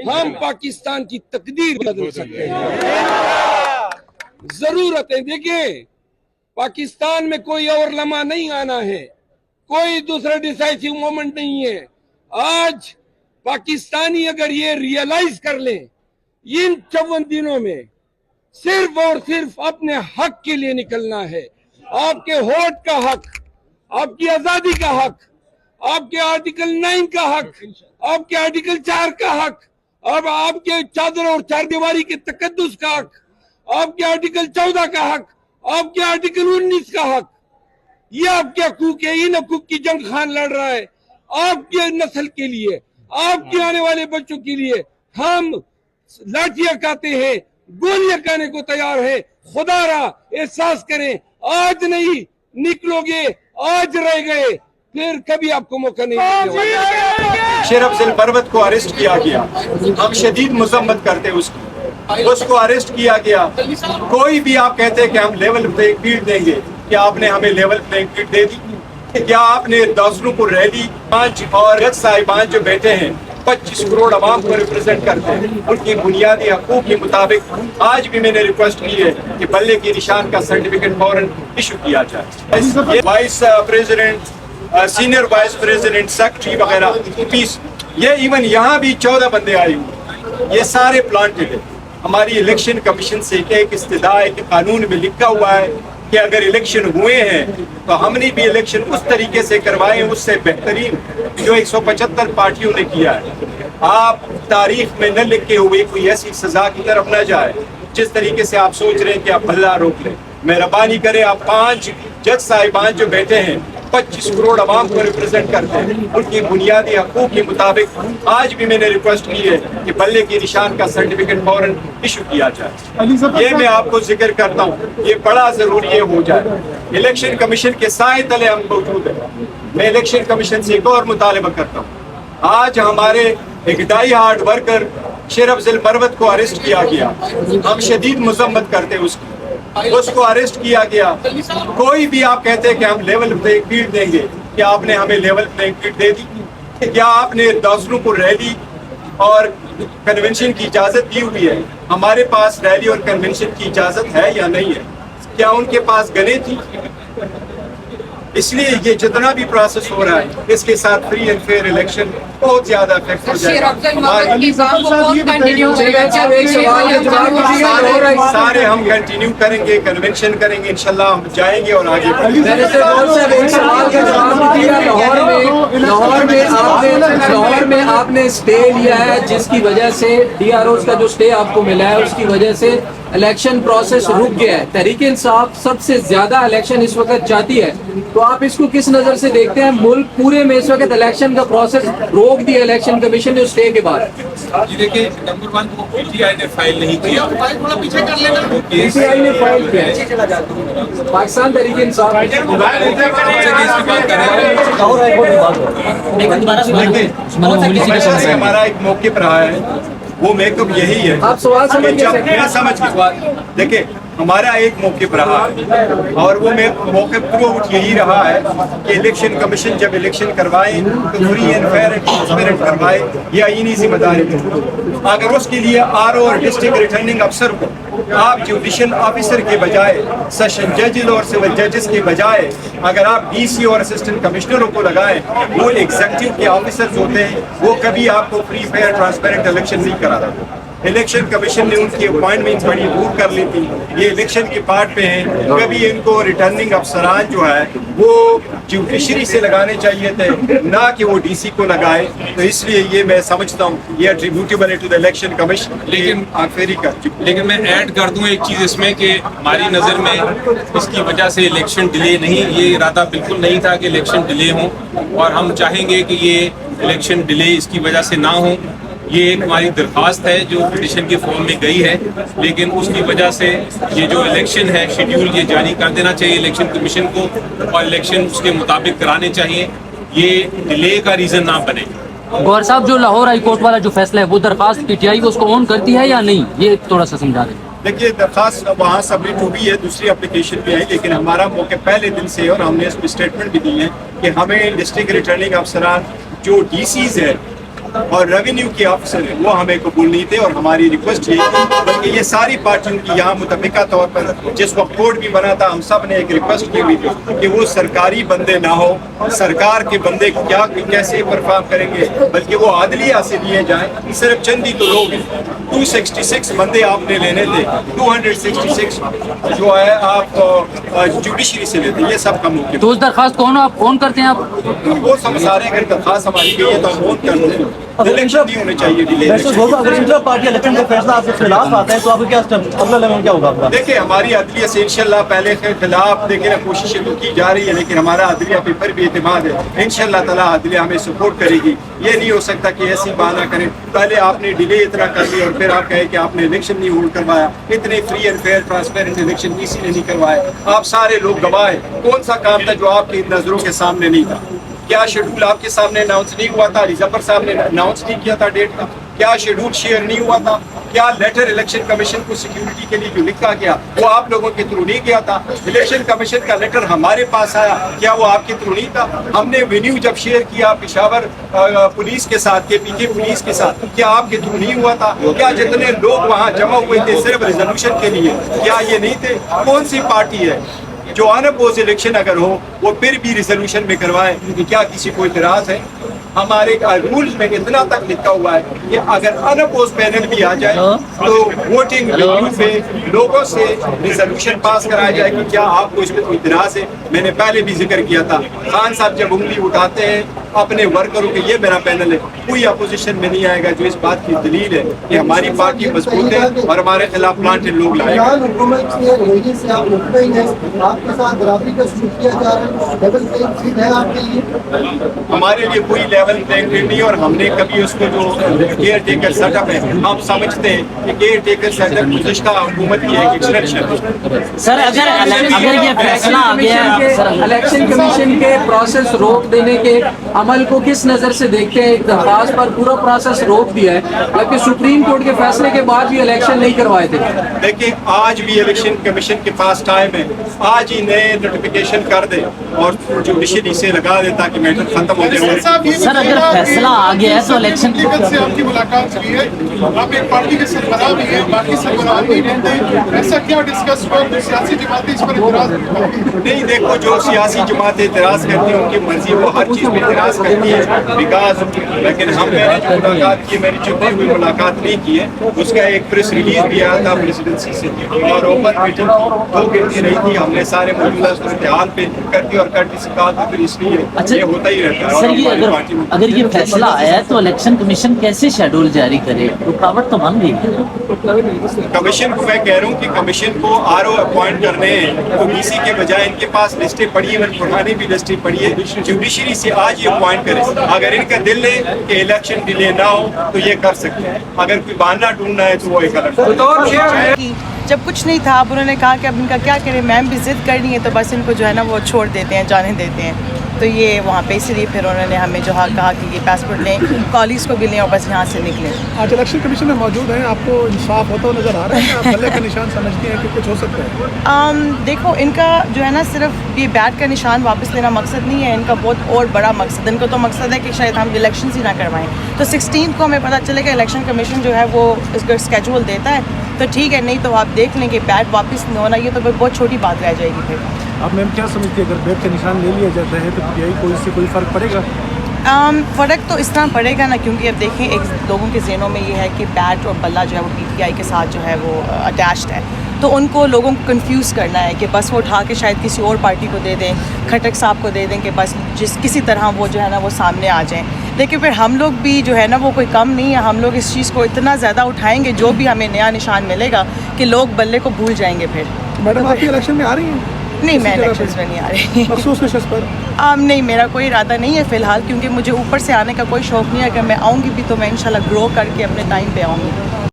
ہم پاکستان کی تقدیر بدل سکتے ہیں۔ ضرورت ہے، دیکھیں پاکستان میں کوئی اور لمحہ نہیں آنا ہے، کوئی دوسرا ڈیسائیسو مومنٹ نہیں ہے۔ آج پاکستانی اگر یہ ریئلائز کر لیں ان 54 دنوں میں صرف اور صرف اپنے حق کے لیے نکلنا ہے، آپ کے ووٹ کا حق، آپ کی آزادی کا حق، آپ کے آرٹیکل 9 کا حق، آپ کے آرٹیکل 4 کا حق، اب آپ کے چادر اور چار دیواری کے تقدس کا حق، آپ کے آرٹیکل 14 کا حق، آپ کے آرٹیکل 19 کا حق، یہ آپ کے حقوق ہے۔ ان حقوق کی جنگ خان لڑ رہا ہے آپ کے نسل کے لیے، آپ کے آنے والے بچوں کے لیے۔ ہم لاٹھیاں کھاتے ہیں، گولیاں کھانے کو تیار ہیں۔ خدا را احساس کریں، آج نہیں نکلو گے، آج رہ گئے، پھر کبھی آپ کو موقع نہیں ملے گا۔ شیر افضل مروت کو اریسٹ کیا گیا، ہم شدید مذمت کرتے اس کی، اس کو اریسٹ کیا گیا۔ کوئی بھی آپ کہتے ہیں کہ ہم لیول پلینگ فیلڈ دیں گے، کیا آپ نے ہمیں لیول پلینگ فیلڈ دے دی؟ کیا آپ نے داسروں کو ریلی 5 اور جج صاحبان جو بیٹھے ہیں 25 کروڑ عوام کو ریپرزینٹ کرتے ہیں، ان کی بنیادی حقوق کے مطابق آج بھی میں نے ریکویسٹ کی ہے کہ بلے کی نشان کا سرٹیفکیٹ فوراً ایشو کیا جائے۔ یہ vice president, senior vice president, secretary وغیرہ، پیس، یہ ایون یہاں بھی 14 بندے آئے ہوئے، یہ سارے پلانٹڈ ہیں۔ ہماری الیکشن کمیشن سے ایک استدعا ہے کہ قانون میں لکھا ہوا ہے کہ اگر الیکشن ہوئے ہیں تو ہم نے بھی الیکشن اس طریقے سے کروائے، اس سے بہترین جو 175 پارٹیوں نے کیا ہے۔ آپ تاریخ میں نہ لکھے ہوئے کوئی ایسی سزا کی طرف نہ جائے جس طریقے سے آپ سوچ رہے ہیں کہ آپ بھلا روک لیں۔ مہربانی کریں، آپ 5 جج صاحبان جو بیٹھے ہیں 25 کروڑ عوام کو ریپرزینٹ کرتے ہیں، ان کی بنیادی حقوق کے مطابق آج بھی میں نے ریکویسٹ کی ہے کہ بلے کی نشان کا سرٹیفکیٹ فوراً ایشو کیا جائے۔ یہ میں آپ کو ذکر کرتا ہوں، یہ بڑا ضروری ہے ہو جائے۔ الیکشن کمیشن کے سائے تلے ہم موجود ہیں۔ میں الیکشن کمیشن سے ایک اور مطالبہ کرتا ہوں، آج ہمارے ایک ڈائی ہارڈ ورکر شیر افضل مروت کو اریسٹ کیا گیا، ہم شدید مذمت کرتے اس کی، اس کو اریسٹ کیا گیا۔ کوئی بھی آپ کہتے ہیں کہ ہم لیول پلینگ فیلڈ دیں گے، کیا آپ نے ہمیں لیول پلینگ فیلڈ دے دی؟ کیا آپ نے داسروں کو ریلی اور کنونشن کی اجازت دی ہوئی ہے؟ ہمارے پاس ریلی اور کنونشن کی اجازت ہے یا نہیں ہے؟ کیا ان کے پاس گنیں تھی؟ اس لیے یہ جتنا بھی پروسیس ہو رہا ہے اس کے ساتھ فری اینڈ فیئر الیکشن بہت زیادہ افیکٹ ہو جائے گا۔ سارے ہم کنٹینیو کریں گے، کنونشن کریں گے، انشاءاللہ ہم جائیں گے اور آگے بڑھیں گے۔ لاہور میں آپ نے اسٹے لیا ہے جس کی وجہ سے ڈی آر اوز کا جو اسٹے آپ کو ملا ہے اس کی وجہ سے الیکشن پروسیس رک گیا ہے۔ تحریک انصاف سب سے زیادہ الیکشن اس وقت چاہتی ہے، تو آپ اس کو کس نظر سے دیکھتے ہیں؟ ملک پورے میں اس وقت الیکشن کا پروسیس روک دیا الیکشن کمیشن نے اسٹے کے بعد۔ جی دیکھیے، نمبر 1 وہ پی ٹی آئی نے فائل نہیں کیا، پی ٹی آئی نے فائل کیا ہے، پاکستان تحریک انصاف ہمارا ایک موقف رہا ہے، وہ میک اپ یہی ہے۔ آپ سوال سمجھ دیکھیں، ہمارا ایک موقف رہا ہے اور وہ موقف تھرو آؤٹ یہی رہا ہے کہ الیکشن کمیشن جب الیکشن کروائے تو free and fair and transparent کروائے، یہ آئینی ذمہ داری ہے۔ اگر اس کے لیے آر او اور ڈسٹرکٹ ریٹرننگ افسر کو آپ جوڈیشل آفیسر کے بجائے، سیشن ججز اور سول ججز کے بجائے اگر آپ ڈی سی اور اسسٹنٹ کمشنروں کو لگائیں، وہ ایگزیکٹو کے آفیسرز ہوتے ہیں، وہ کبھی آپ کو فری فیئر ٹرانسپیرنٹ الیکشن نہیں کرا رہا۔ الیکشن کمیشن نے ان کی اپوائنٹمنٹ بڑی دور کر لی تھی، یہ الیکشن کے پارٹ پہ ہیں۔ کبھی ان کو ریٹرننگ افسران جو ہے وہ جوڈیشری سے لگانے چاہیے تھے، نہ کہ وہ ڈی سی کو لگائے۔ تو اس لیے یہ میں سمجھتا ہوں یہ ایٹریبیوٹیبل ہے ٹو دی الیکشن کمیشن، لیکن آخری کر چکے۔ لیکن میں ایڈ کر دوں ایک چیز اس میں کہ ہماری نظر میں اس کی وجہ سے الیکشن ڈیلے نہیں، یہ ارادہ بالکل نہیں تھا کہ الیکشن ڈیلے ہوں، اور ہم چاہیں گے کہ یہ الیکشن ڈیلے اس کی وجہ سے نہ ہوں۔ یہ ایک ہماری درخواست ہے جو پٹیشن کے فارم میں گئی ہے، لیکن اس کی وجہ سے یہ جو الیکشن ہے شیڈیول یہ جاری کر دینا چاہیے الیکشن کمیشن کو، اور الیکشن اس کے مطابق کرانے چاہیے، یہ ڈیلے کا ریزن نہ بنے۔ گوہر صاحب، جو لاہور ہائی کورٹ والا جو فیصلہ ہے وہ درخواست پی ٹی آئی کو اس کو آن کرتی ہے یا نہیں، یہ تھوڑا سا سمجھا دیں۔ دیکھیے، درخواست وہاں سبمٹ ہوئی ہے، دوسری اپلیکیشن بھی آئی، لیکن ہمارا موقع پہلے دن سے، اور ہم نے اس میں اسٹیٹمنٹ بھی دی ہے کہ ہمیں ڈسٹرکٹ ریٹرننگ افسران جو ڈی سیز ہیں اور ریونیو کے آفیسر ہیں وہ ہمیں قبول نہیں تھے، اور ہماری ریکویسٹ یہ تھی، بلکہ یہ ساری پارٹیوں کی یہاں متفقہ طور پر جس وقت کوڈ بھی بنا تھا ہم سب نے ایک ریکویسٹ کی ہوئی تھی کہ وہ سرکاری بندے نہ ہو، سرکار کے بندے کیا کیسے پرفارم کریں گے، بلکہ وہ عدلیہ سے لیے جائیں۔ صرف چند ہی تو لوگ ہیں، 266 بندے آپ نے لینے تھے، 266 جو ہے آپ جوڈیشری سے لیتے، یہ سب کا ممکن تو اس درخواست کون کرتے ہیں آپ؟ وہ سب سارے اگر درخواست ہماری گئی ہے تو ہم ووٹ کرتے ہیں، الیکشن نہیں ہونے چاہیے ڈیلے۔ اگر انٹر پارٹی الیکشن کا فیصلہ آپ کے خلاف آتا ہے تو آپ کو کیا اگلا لیول کیا ہوگا آپ کا؟ دیکھیں ہماری عدلیہ سے انشاءاللہ پہلے کے خلاف دیکھیں کوششیں تو کی جا رہی ہے، لیکن ہمارا عدلیہ پہ پر بھی اعتماد ہے، انشاءاللہ تعالیٰ عدلیہ ہمیں سپورٹ کرے گی۔ یہ نہیں ہو سکتا کہ ایسی بہانہ کریں، پہلے آپ نے ڈیلے اتنا کر دیا اور پھر آپ کہیں کہ آپ نے الیکشن نہیں ہولڈ کروایا۔ اتنے free and fair transparent election کسی نے نہیں کروائے، آپ سارے لوگ گواہ ہیں۔ کون سا کام تھا جو آپ کی نظروں کے سامنے نہیں تھا؟ کیا شیڈول آپ کے سامنے اناؤنس نہیں ہوا تھا؟ ظفر صاحب نے اناؤنس نہیں کیا تھا ڈیٹ کا؟ کیا شیڈول شیئر نہیں ہوا تھا؟ کیا لیٹر الیکشن کمیشن کو سیکیورٹی کے لیے جو لکھا گیا وہ آپ لوگوں کے تھرو نہیں گیا تھا؟ الیکشن کمیشن کا لیٹر ہمارے پاس آیا، کیا وہ آپ کے تھرو نہیں تھا؟ ہم نے وینیو جب شیئر کیا پشاور پولیس کے ساتھ، کے پی کے پولیس کے ساتھ، کیا آپ کے تھرو نہیں ہوا تھا؟ کیا جتنے لوگ وہاں جمع ہوئے تھے صرف ریزولوشن کے لیے، کیا یہ نہیں تھے؟ کون سی پارٹی ہے جو ان اپوز الیکشن اگر ہو وہ پھر بھی ریزولوشن میں کروائے؟ کیا کسی کو اعتراض ہے؟ ہمارے رولز میں اتنا تک لکھا ہوا ہے کہ اگر ان اپوز پینل بھی آ جائے تو ووٹنگ وینیو پہ لوگوں سے ریزولوشن پاس کرایا جائے کہ کیا آپ کو اس پہ کوئی اعتراض ہے۔ میں نے پہلے بھی ذکر کیا تھا، خان صاحب جب انگلی اٹھاتے ہیں اپنے ورکروں کہ یہ میرا پینل ہے، کوئی اپوزیشن میں نہیں آئے گا، جو اس بات کی دلیل ہے کہ ہماری پارٹی مضبوط ہے اور ہمارے خلاف پلانٹڈ لوگ لائے گا۔ حکومت سے روزی سے آپ اٹھ رہی ہیں، آپ کے ساتھ برابری کا سلوک کیا جا رہا ہے، ڈبل پلینگ فیلڈ ہے آپ کے لیے؟ ہمارے لیے کوئی لیول پلینگ فیلڈ نہیں، اور ہم نے کبھی اس کو جو کیئر ٹیکر سیٹ اپ ہے ہم سمجھتے ہیں کہ کیئر ٹیکر سیٹ اپ گزشتہ حکومت کی ایک ایکسٹینشن ہے۔ سر اگر یہ فیصلہ آ گیا ہے، الیکشن کمیشن کے پروسیس روک دینے کے عمل کو کس نظر سے دیکھتے ہیں؟ ایک درخواست پر پورا پروسیس روک دیا ہے، جبکہ سپریم کورٹ کے فیصلے کے بعد بھی الیکشن نہیں کروائے تھے۔ دیکھیں آج بھی الیکشن کمیشن کے پاس ٹائم ہے، آج ہی نئے نوٹیفیکیشن کر دے اور جوڈیشری سے لگا دے تاکہ میٹر ختم ہو جائے۔ سر اگر فیصلہ آ گیا ہے تو الیکشن سے آپ کی ملاقات ہوئی ہے، آپ ایک پارٹی کے سربراہ بھی ہیں، باقی سربراہ نہیں رہتے، ایسا کیا ڈسکس ہوا کہ سیاسی جماعتیں اس پر اعتراض نہیں، دیکھو جو سیاسی جماعتیں اعتراض کرتی ہیں ان کی مرضی، وہ ہر چیز پہ اعتراض کرتی ہے بیکاز، لیکن ہم نے جو ملاقات کی، میری چھپی ہوئی ملاقات نہیں کی ہے، اس کا ایک پریس ریلیز بھی آیا تھا پریسیڈنسی سے اور اوپن میٹنگ 2 گھنٹے رہی تھی، ہم نے سارے موجودہ صورتحال پہ کرتی اور کرتی سے کہا تھا، پھر اس لیے یہ ہوتا ہی رہتا ہے۔ سر یہ اگر یہ فیصلہ آیا ہے تو الیکشن کمیشن کیسے شیڈول جاری کرے؟ رکاوٹ تو بن گئی ہے۔ کمیشن کو میں کہہ رہا ہوں کہ کمیشن کو آر او اپوائنٹ کرنے ہیں تو بی سی کے بجائے ان کے پاس لسٹیں پڑی ہیں، پرانے بھی لسٹیں پڑی ہے، جوڈیشری سے آج یہ اپوائنٹ کرے۔ اگر ان کا دل ہے کہ الیکشن ڈیلے نہ ہو تو یہ کر سکتے ہیں، اگر کوئی بہانہ ڈھونڈنا ہے تو وہ ایک الگ جب کچھ نہیں تھا اب انہوں نے کہا کہ اب ان کا کیا کریں، میم بھی ضد کرنی ہے تو بس ان کو جو ہے نا وہ چھوڑ دیتے ہیں، جانے دیتے ہیں، تو یہ وہاں پہ اسی لیے پھر انہوں نے ہمیں جو کہا کہ یہ پاسپورٹ لیں، کالج کو بھی لیں اور بس یہاں سے نکلیں۔ آج الیکشن کمیشن میں موجود ہیں، آپ کو انصاف ہوتا ہوا نظر آ رہا ہے کہ آپ بلے کا نشان سمجھتے ہیں کہ کچھ ہو سکتا ہے؟ دیکھو ان کا جو ہے نا صرف یہ بیٹ کا نشان واپس لینا مقصد نہیں ہے، ان کا بہت اور بڑا مقصد، ان کو تو مقصد ہے کہ شاید ہم الیکشنز ہی نہ کروائیں، تو 16 کو ہمیں پتہ چلے کہ الیکشن کمیشن جو ہے وہ اس کا اسکیجول دیتا ہے تو ٹھیک ہے، نہیں تو آپ دیکھ لیں کہ بیٹ واپس نہ ہونا یہ تو بہت چھوٹی بات رہ جائے گی پھر۔ آپ میم کیا سمجھتے ہیں اگر بیٹ کا نشان لے لیا جاتا ہے تو پی ٹی آئی کو اس سے کوئی فرق پڑے گا؟ فرق تو اس طرح پڑے گا نا، کیونکہ اب دیکھیں ایک لوگوں کے ذہنوں میں یہ ہے کہ بیٹ اور بلہ جو ہے وہ پی ٹی آئی کے ساتھ جو ہے وہ اٹیچڈ ہے، تو ان کو لوگوں کو کنفیوز کرنا ہے کہ بس وہ اٹھا کے شاید کسی اور پارٹی کو دے دیں، کھٹک صاحب کو دے دیں کہ بس کسی طرح وہ جو ہے نا وہ سامنے آ جائیں، لیکن پھر ہم لوگ بھی جو ہے نا وہ کوئی کم نہیں ہے، ہم لوگ اس چیز کو اتنا زیادہ اٹھائیں گے جو بھی ہمیں نیا نشان ملے گا کہ لوگ بلے کو بھول جائیں گے پھر۔ میڈم آپ الیکشن میں آ رہی ہیں؟ نہیں میں الیکشنز میں نہیں آ رہی۔ مخصوص نشست پر نہیں، میرا کوئی ارادہ نہیں ہے فی الحال، کیونکہ مجھے اوپر سے آنے کا کوئی شوق نہیں ہے، اگر میں آؤں گی بھی تو میں انشاءاللہ گرو کر کے اپنے ٹائم پہ آؤں گی۔